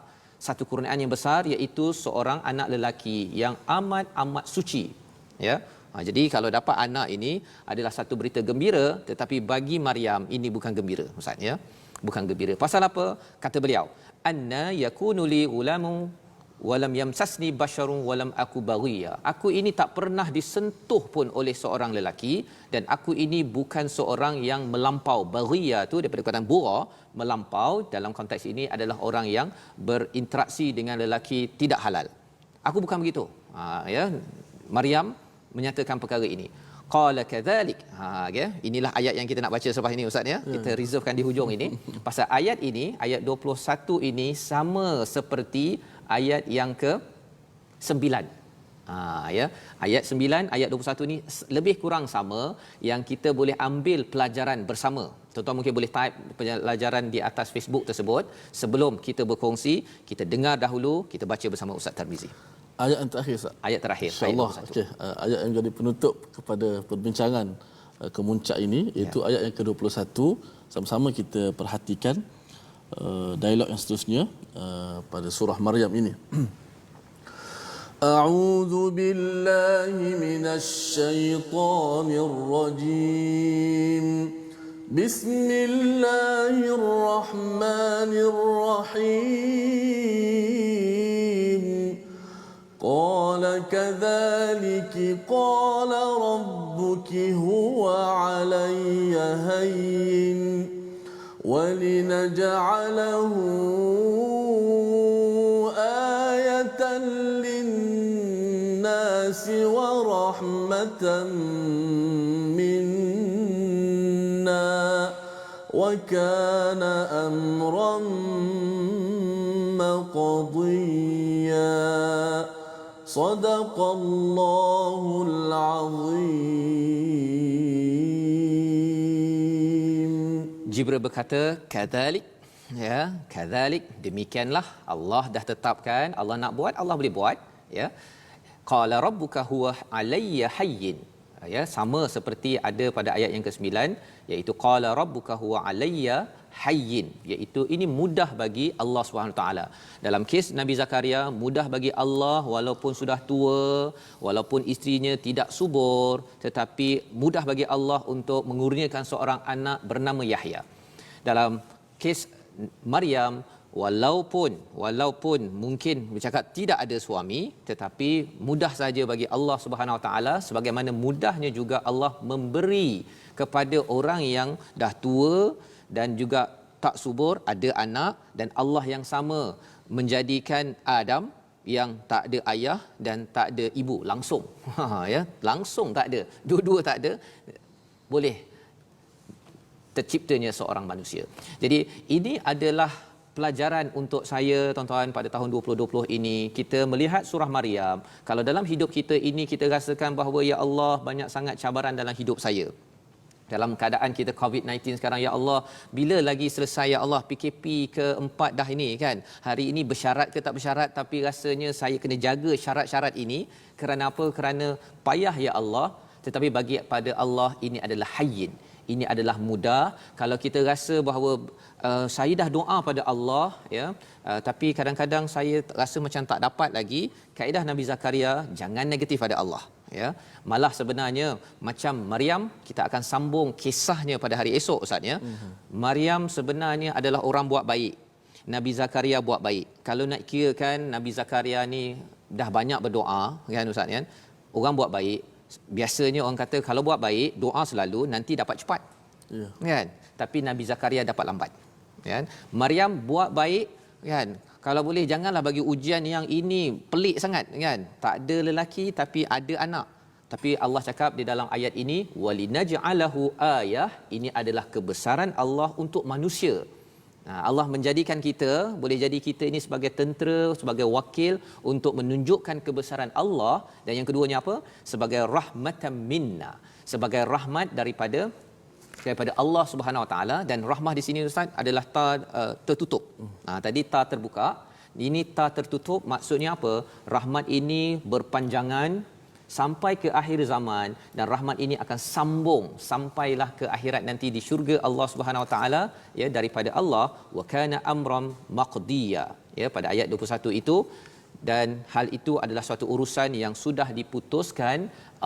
S1: satu kurniaan yang besar, iaitu seorang anak lelaki yang amat suci, ya. Jadi kalau dapat anak ini adalah satu berita gembira, tetapi bagi Maryam ini bukan gembira, ustaz, ya, bukan gembira. Pasal apa? Kata beliau, anna yakunu li ghulamu walam yamsasni basharun walam aku baghiya, aku ini tak pernah disentuh pun oleh seorang lelaki, dan aku ini bukan seorang yang melampau. Baghiya tu daripada perkataan bura, melampau, dalam konteks ini adalah orang yang berinteraksi dengan lelaki tidak halal. Aku bukan begitu, ya. Maryam menyatakan perkara ini. Qala kadzalik, ya, inilah ayat yang kita nak baca selepas ini, ustaz, ya. Kita reservekan di hujung ini. Pasal ayat ini, ayat 21 ini sama seperti ayat yang ke-9. Ya, ayat 9, ayat 21 ni lebih kurang sama, yang kita boleh ambil pelajaran bersama. Tuan-tuan mungkin boleh type pelajaran di atas Facebook tersebut. Sebelum kita berkongsi, kita dengar dahulu, kita baca bersama Ustaz Tarmizi.
S2: Ayat yang terakhir, Ustaz.
S1: Ayat terakhir.
S2: InsyaAllah. Okey, ayat yang jadi penutup kepada perbincangan kemuncak ini, iaitu ayat yang ke-21. Sama-sama kita perhatikan dialog yang seterusnya pada surah Maryam ini. A'udzu billahi minasy syaithanir rajim. Bismillahirrahmanirrahim. Qala kadzalika qala rabbuki huwa 'alayya hayyin ولنجعله آية للناس ورحمة منا وكان أمرا مقضيا صدق الله العظيم. Jibril berkata, kadzalik, ya, kadzalik, demikianlah, Allah dah tetapkan, Allah nak buat, Allah boleh buat, ya. Qala rabbuka huwa alayya hayyin, ya, sama seperti ada pada ayat yang ke-9, iaitu qala rabbuka huwa alayya hayyin, iaitu ini mudah bagi Allah Subhanahu taala. Dalam kes Nabi Zakaria, mudah bagi Allah walaupun sudah tua, walaupun isterinya tidak subur, tetapi mudah bagi Allah untuk mengurniakan seorang anak bernama Yahya. Dalam kes Maryam, walaupun mungkin bercakap tidak ada suami, tetapi mudah saja bagi Allah Subhanahu taala, sebagaimana mudahnya juga Allah memberi kepada orang yang dah tua dan juga tak subur ada anak, dan Allah yang sama menjadikan Adam yang tak ada ayah dan tak ada ibu langsung. Ya, langsung tak ada, dua-dua tak ada, boleh terciptanya seorang manusia. Jadi ini adalah
S1: pelajaran untuk saya tuan-tuan pada tahun 2020 ini, kita melihat surah Maryam. Kalau dalam hidup kita ini kita rasakan bahawa ya Allah banyak sangat cabaran dalam hidup saya. Dalam keadaan kita COVID-19 sekarang, ya Allah, bila lagi selesai ya Allah, PKP keempat dah ini kan. Hari ini bersyarat ke tak bersyarat, tapi rasanya saya kena jaga syarat-syarat ini. Kerana apa? Kerana payah ya Allah. Tetapi bagi pada Allah ini adalah hayyin. Ini adalah mudah. Kalau kita rasa bahawa saya dah doa pada Allah, ya, tapi kadang-kadang saya rasa macam tak dapat lagi, kaedah Nabi Zakaria, jangan negatif pada Allah, ya. Malah sebenarnya macam Maryam, kita akan sambung kisahnya pada hari esok Ustaz, ya. Maryam sebenarnya adalah orang buat baik, Nabi Zakaria buat baik. Kalau nak kirakan Nabi Zakaria ni dah banyak berdoa kan Ustaz, kan. Orang buat baik, biasanya orang kata kalau buat baik, doa selalu nanti dapat cepat. Ya. Kan? Tapi Nabi Zakaria dapat lambat. Kan? Maryam buat baik, kan? Kalau boleh janganlah bagi ujian yang ini pelik sangat, kan? Tak ada lelaki tapi ada anak. Tapi Allah cakap di dalam ayat ini, walinaj'alahu ayah, ini adalah kebesaran Allah untuk manusia. Allah menjadikan kita, boleh jadi kita ini sebagai tentera, sebagai wakil untuk menunjukkan kebesaran Allah. Dan yang keduanya apa? Sebagai rahmatan minna, sebagai rahmat daripada Allah Subhanahu Wa Taala. Dan rahmah di sini Ustaz adalah ta tertutup. Tadi ta terbuka, ini ta tertutup. Maksudnya apa? Rahmat ini berpanjangan sampai ke akhir zaman, dan rahmat ini akan sambung sampailah ke akhirat nanti di syurga Allah Subhanahu Wa Taala, ya, daripada Allah. Wa kana amram maqdiya, ya, pada ayat 21 itu. Dan hal itu adalah suatu urusan yang sudah diputuskan.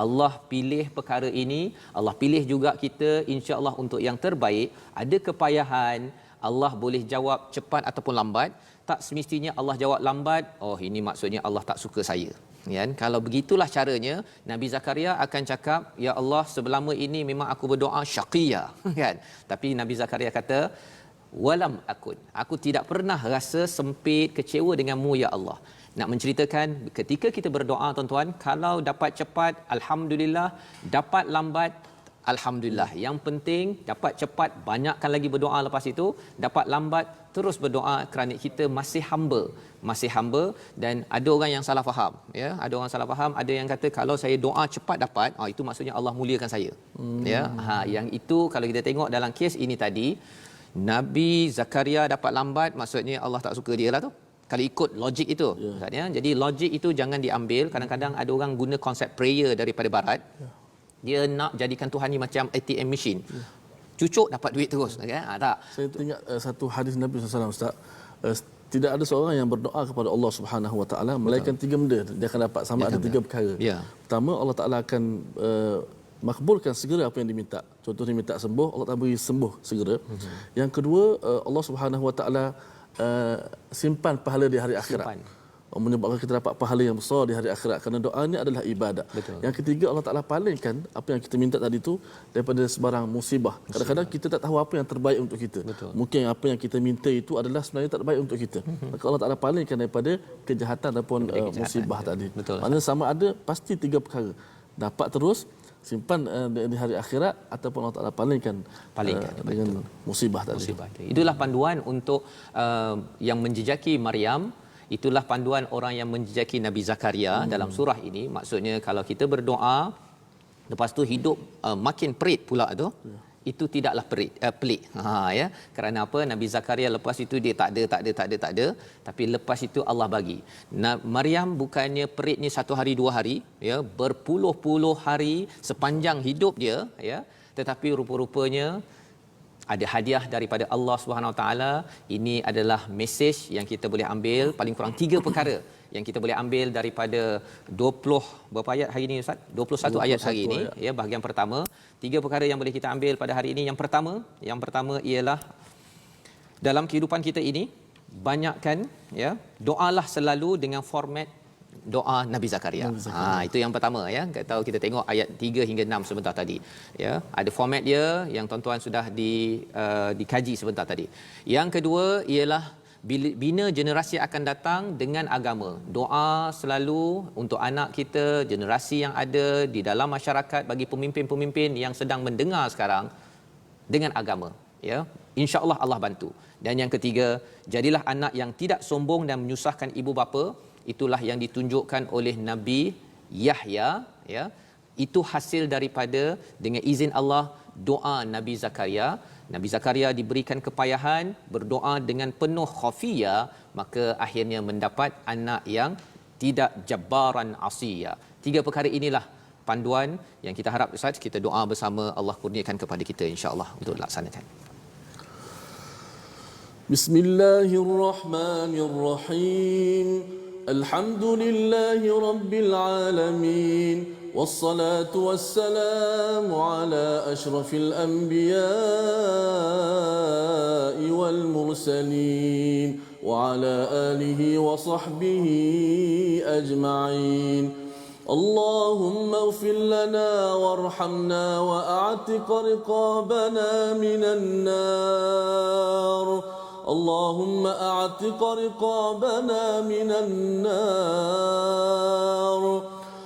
S1: Allah pilih perkara ini, Allah pilih juga kita insya-Allah untuk yang terbaik. Ada kepayahan, Allah boleh jawab cepat ataupun lambat. Tak semestinya Allah jawab lambat, oh ini maksudnya Allah tak suka saya. Kan? Kalau begitulah caranya, Nabi Zakaria akan cakap, ya Allah, selama ini memang aku berdoa syaqiyah, kan? Tapi Nabi Zakaria kata, walam akun, aku tidak pernah rasa sempit, kecewa denganmu ya Allah. Nak menceritakan ketika kita berdoa tuan-tuan, kalau dapat cepat alhamdulillah, dapat lambat alhamdulillah. Yang penting dapat cepat, banyakkan lagi berdoa lepas itu. Dapat lambat, terus berdoa kerana kita masih hamba. Dan ada orang yang salah faham, ya. Ada orang salah faham, ada yang kata kalau saya doa cepat dapat, itu maksudnya Allah muliakan saya. Ya. Yang itu kalau kita tengok dalam kes ini tadi, Nabi Zakaria dapat lambat, maksudnya Allah tak suka dia lah tu. Kalau ikut logik itu, ya. Jadi logik itu jangan diambil. Kadang-kadang ada orang guna konsep prayer daripada barat. Dia nak jadikan Tuhan ni macam ATM machine. Cucuk dapat duit terus, kan? Tak.
S2: Saya teringat satu hadis Nabi SAW, Ustaz. Tidak ada seorang yang berdoa kepada Allah Subhanahu Wa Taala melainkan tiga benda dia akan dapat, sama ada tiga perkara. Ya. Pertama, Allah Taala akan makbulkan segera apa yang diminta. Contohnya minta sembuh, Allah Taala beri sembuh segera. Yang kedua, Allah Subhanahu Wa Taala simpan pahala di hari akhirat. Menyebabkan kita dapat pahala yang besar di hari akhirat, kerana doa ini adalah ibadat. Betul. Yang ketiga, Allah Taala palingkan apa yang kita minta tadi itu daripada sebarang musibah. Kadang-kadang kita tak tahu apa yang terbaik untuk kita. Betul. Mungkin apa yang kita minta itu adalah sebenarnya tak terbaik untuk kita. Maka Allah Taala palingkan daripada kejahatan ataupun musibah tadi. Maksudnya sama ada pasti tiga perkara. Dapat terus, simpan di hari akhirat, ataupun Allah Taala palingkan dengan musibah tadi.
S1: Itulah panduan untuk yang menjejaki Maryam. Itulah panduan orang yang menjejaki Nabi Zakaria dalam surah ini. Maksudnya kalau kita berdoa, lepas tu hidup makin perit pula tu, itu tidaklah pelik. Ya. Kerana apa? Nabi Zakaria lepas itu dia tak ada. Tapi lepas itu Allah bagi. Maryam bukannya peritnya 1 hari 2 hari, ya, berpuluh-puluh hari sepanjang hidup dia, ya. Tetapi rupa-rupanya ada hadiah daripada Allah Subhanahu Wa Taala. Ini adalah mesej yang kita boleh ambil, paling kurang 3 perkara yang kita boleh ambil daripada 20 berapa ayat hari ini Ustaz? 21 ayat hari ini, ya, bahagian pertama. 3 perkara yang boleh kita ambil pada hari ini. Yang pertama ialah dalam kehidupan kita ini, banyakkan, ya, doalah selalu dengan format doa Nabi Zakaria. Itu yang pertama, ya. Kita tengok ayat 3 hingga 6 sebentar tadi, ya. Ada format dia yang tuan-tuan sudah dikaji sebentar tadi. Yang kedua ialah bina generasi akan datang dengan agama. Doa selalu untuk anak kita, generasi yang ada di dalam masyarakat, bagi pemimpin-pemimpin yang sedang mendengar sekarang, dengan agama, ya. insya-Allah Allah bantu. Dan yang ketiga, jadilah anak yang tidak sombong dan menyusahkan ibu bapa. Itulah yang ditunjukkan oleh Nabi Yahya, ya. Itu hasil daripada dengan izin Allah doa Nabi Zakaria. Nabi Zakaria diberikan kepayahan, berdoa dengan penuh khafiyah, maka akhirnya mendapat anak yang tidak jabbaran asiya. 3 perkara inilah panduan yang kita harap Ustaz, kita doa bersama Allah kurniakan kepada kita insya-Allah untuk dilaksanakan.
S2: Bismillahirrahmanirrahim. Alhamdulillahi rabbil alamin. والصلاة والسلام على أشرف الأنبياء والمرسلين وعلى آله وصحبه أجمعين. اللهم اغفر لنا وارحمنا وأعتق رقابنا من النار. اللهم أعتق رقابنا من النار.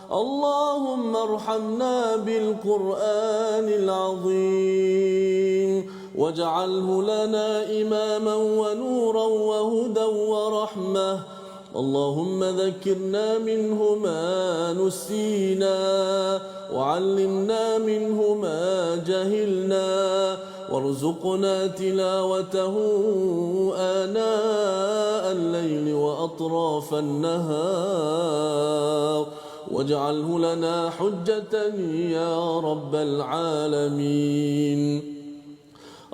S2: اللهم ارحمنا بالقرآن العظيم واجعله لنا إماما ونورا وهدى ورحمة. اللهم ذكرنا منه ما نسينا وعلمنا منه ما جهلنا وارزقنا تلاوته آناء الليل وأطراف النهار واجعله لنا حجة يا رب العالمين.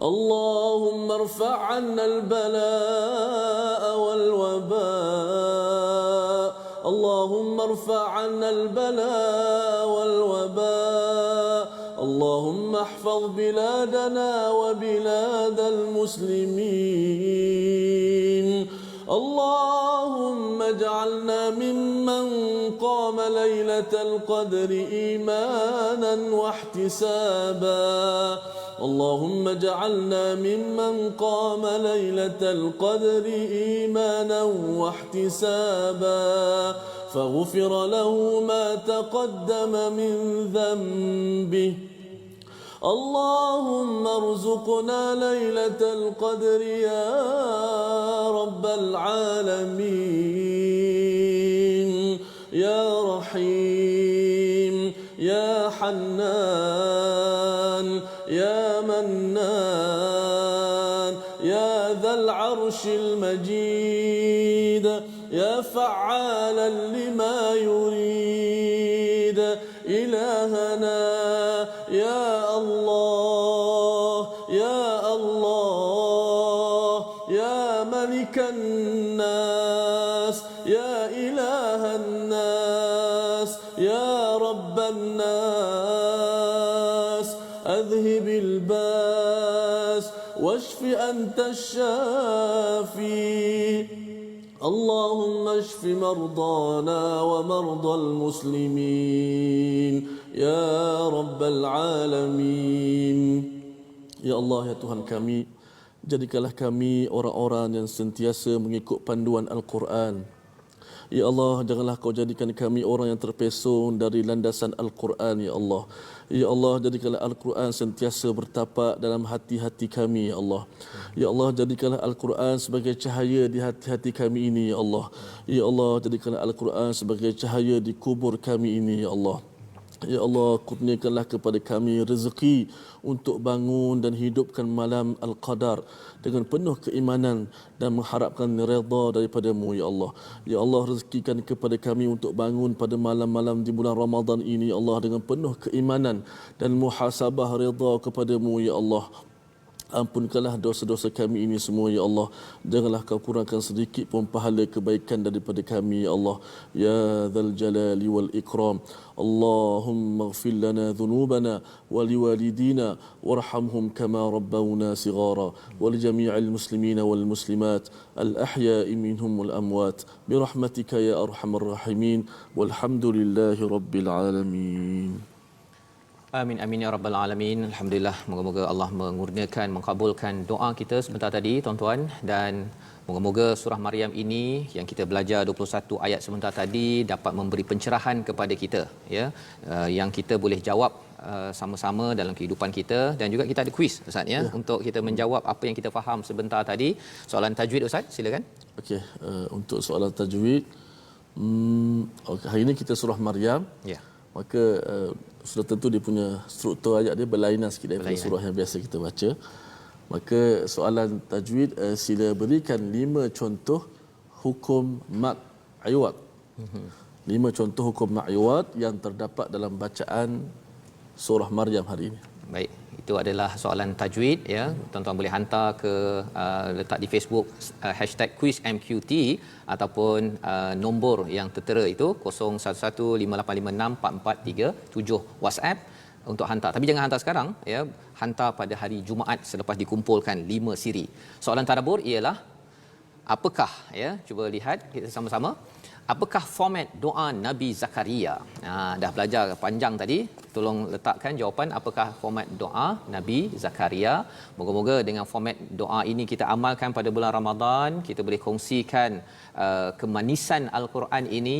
S2: اللهم ارفع عنا البلاء والوباء. اللهم ارفع عنا البلاء والوباء. اللهم احفظ بلادنا وبلاد المسلمين. اللهم اجعلنا ممن قام ليلة القدر إيمانا واحتسابا. اللهم اجعلنا ممن قام ليلة القدر إيمانا واحتسابا فغفر له ما تقدم من ذنبه. اللهم ارزقنا ليلة القدر يا رب العالمين. يا رحيم يا حنان يا منان يا ذا العرش المجيد يا فعالا لما يريد. إلهنا يا الله يا الله يا ملك الناس يا إله الناس يا رب الناس أذهب الباس واشف أنت الشافي. اللهم اشف مرضانا ومرضى المسلمين يا رب العالمين. Ya Allah, ya Tuhan kami, jadikanlah kami orang-orang yang sentiasa mengikut panduan Al-Quran. Ya Allah, janganlah kau jadikan kami orang yang terpesong dari landasan Al-Quran, ya Allah. Ya Allah, jadikanlah Al-Quran sentiasa bertapak dalam hati-hati kami, ya Allah. Ya Allah, jadikanlah Al-Quran sebagai cahaya di hati-hati kami ini, ya Allah. Ya Allah, jadikanlah Al-Quran sebagai cahaya di kubur kami ini, ya Allah. Ya Allah, kurniakanlah kepada kami rezeki untuk bangun dan hidupkan malam Al-Qadar dengan penuh keimanan dan mengharapkan redha daripada-Mu, ya Allah. Ya Allah, rezekikan kepada kami untuk bangun pada malam-malam di bulan Ramadan ini, ya Allah, dengan penuh keimanan dan muhasabah redha kepada-Mu, ya Allah. Ampunkanlah dosa-dosa kami ini semua, ya Allah. Janganlah kau kurangkan sedikit pun pahala kebaikan daripada kami, ya Allah. Ya Dzal Jalali wal Ikram. Allahumma ighfir lana dhunubana wa liwalidina warhamhum kama rabbawna sighara wa li jami'il muslimina wal muslimat al ahya'i minhum wal amwat bi rahmatika ya arhamar rahimin walhamdulillahi rabbil alamin.
S1: Amin amin ya rabbal alamin. Alhamdulillah, moga-moga Allah mengurniakan, mengabulkan doa kita sebentar tadi tuan-tuan, dan moga-moga surah Maryam ini yang kita belajar 21 ayat sebentar tadi dapat memberi pencerahan kepada kita, ya, yang kita boleh jawab sama-sama dalam kehidupan kita. Dan juga kita ada kuis Ustaz, ya, untuk kita menjawab apa yang kita faham sebentar tadi. Soalan tajwid Ustaz, silakan.
S2: Okey, untuk soalan tajwid, hari ini kita surah Maryam.
S1: Ya.
S2: Maka sudah tentu dia punya struktur ayat dia berlainan sikit daripada surah yang biasa kita baca. Maka soalan tajwid, sila berikan 5 contoh hukum mad iwad. 5 contoh hukum mad iwad yang terdapat dalam bacaan surah Maryam hari ini.
S1: Baik, itu adalah soalan tajwid, ya. Tuan-tuan boleh hantar ke letak di Facebook #QuizMQT ataupun nombor yang tertera itu 0115856443 WhatsApp untuk hantar. Tapi jangan hantar sekarang, ya. Hantar pada hari Jumaat selepas dikumpulkan 5 siri. Soalan tadabbur ialah apakah, ya, cuba lihat kita sama-sama. Apakah format doa Nabi Zakaria? Dah belajar panjang tadi. Tolong letakkan jawapan apakah format doa Nabi Zakaria. Moga-moga dengan format doa ini kita amalkan pada bulan Ramadan, kita boleh kongsikan kemanisan Al-Quran ini,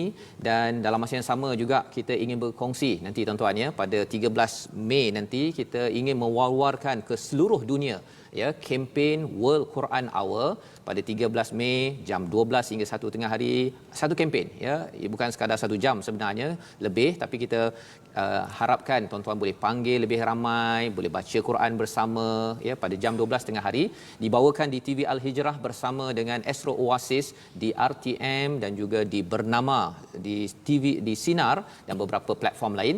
S1: dan dalam masa yang sama juga kita ingin berkongsi nanti tuan-tuan, ya, pada 13 Mei nanti kita ingin mewar-warkan ke seluruh dunia, ya, kempen World Quran Hour pada 13 Mei jam 12 hingga 1 tengah hari. Satu kempen, ya, bukan sekadar 1 jam sebenarnya, lebih, tapi kita harapkan tuan-tuan boleh panggil lebih ramai, boleh baca Quran bersama, ya, pada jam 12 tengah hari, dibawakan di TV Al-Hijrah bersama dengan Astro Oasis di RTM dan juga di Bernama di TV di Sinar dan beberapa platform lain.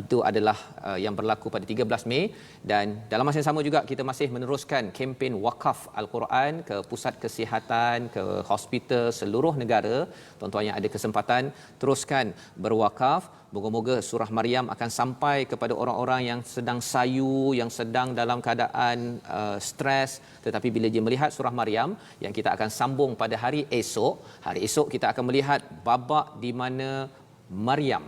S1: Itu adalah yang berlaku pada 13 Mei, dan dalam masa yang sama juga kita masih meneruskan kempen wakaf Al-Quran ke pusat kesihatan, ke hospital seluruh negara. Tuan-tuan yang ada kesempatan, teruskan berwakaf. Moga-moga surah Maryam akan sampai kepada orang-orang yang sedang sayu, yang sedang dalam keadaan stres, tetapi bila dia melihat surah Maryam yang kita akan sambung pada hari esok kita akan melihat babak di mana Maryam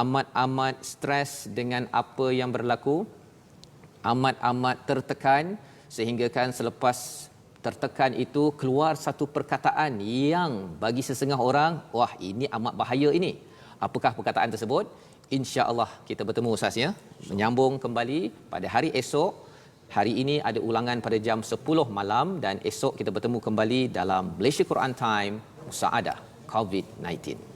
S1: amat-amat stres dengan apa yang berlaku, amat-amat tertekan, sehingga kan selepas tertekan itu keluar satu perkataan yang bagi sesengah orang, wah, ini amat bahaya ini. Apakah perkataan tersebut? Insya-Allah kita bertemu Ustaz, ya, menyambung kembali pada hari esok. Hari ini ada ulangan pada jam 10 malam, dan esok kita bertemu kembali dalam Malaysia Quran Time Musaadah COVID-19.